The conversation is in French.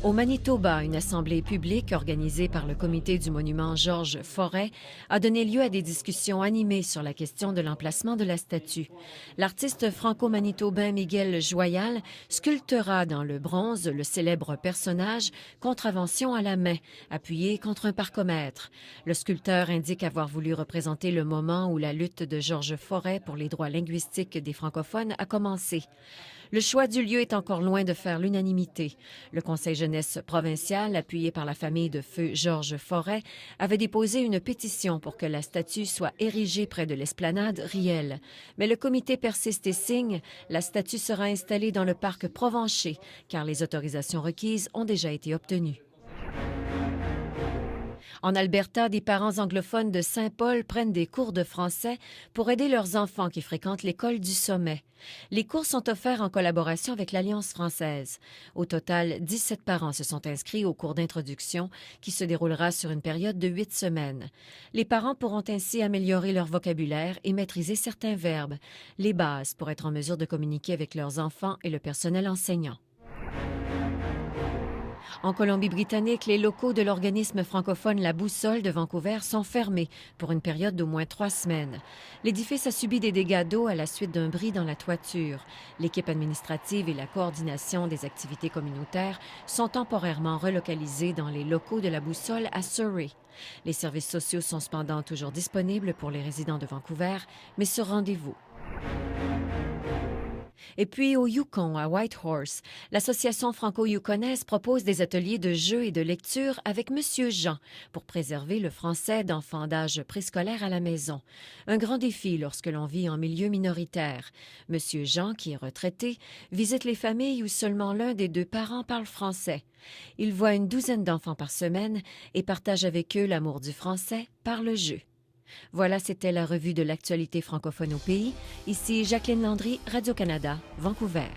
Au Manitoba, une assemblée publique organisée par le comité du monument Georges Forêt a donné lieu à des discussions animées sur la question de l'emplacement de la statue. L'artiste franco-manitobain Miguel Joyal sculptera dans le bronze le célèbre personnage Contravention à la main, appuyé contre un parcomètre. Le sculpteur indique avoir voulu représenter le moment où la lutte de Georges Forêt pour les droits linguistiques des francophones a commencé. Le choix du lieu est encore loin de faire l'unanimité. Le Conseil jeunesse provincial, appuyé par la famille de feu Georges Forêt, avait déposé une pétition pour que la statue soit érigée près de l'esplanade Riel. Mais le comité persiste et signe, la statue sera installée dans le parc Provencher, car les autorisations requises ont déjà été obtenues. En Alberta, des parents anglophones de Saint-Paul prennent des cours de français pour aider leurs enfants qui fréquentent l'école du Sommet. Les cours sont offerts en collaboration avec l'Alliance française. Au total, 17 parents se sont inscrits au cours d'introduction qui se déroulera sur une période de 8 semaines. Les parents pourront ainsi améliorer leur vocabulaire et maîtriser certains verbes, les bases pour être en mesure de communiquer avec leurs enfants et le personnel enseignant. En Colombie-Britannique, les locaux de l'organisme francophone La Boussole de Vancouver sont fermés pour une période d'au moins 3 semaines. L'édifice a subi des dégâts d'eau à la suite d'un bris dans la toiture. L'équipe administrative et la coordination des activités communautaires sont temporairement relocalisées dans les locaux de La Boussole à Surrey. Les services sociaux sont cependant toujours disponibles pour les résidents de Vancouver, mais sur rendez-vous. Et puis au Yukon, à Whitehorse, l'association franco-yukonaise propose des ateliers de jeux et de lecture avec Monsieur Jean pour préserver le français d'enfants d'âge préscolaire à la maison. Un grand défi lorsque l'on vit en milieu minoritaire. Monsieur Jean, qui est retraité, visite les familles où seulement l'un des 2 parents parle français. Il voit une douzaine d'enfants par semaine et partage avec eux l'amour du français par le jeu. Voilà, c'était la revue de l'actualité francophone au pays. Ici Jacqueline Landry, Radio-Canada, Vancouver.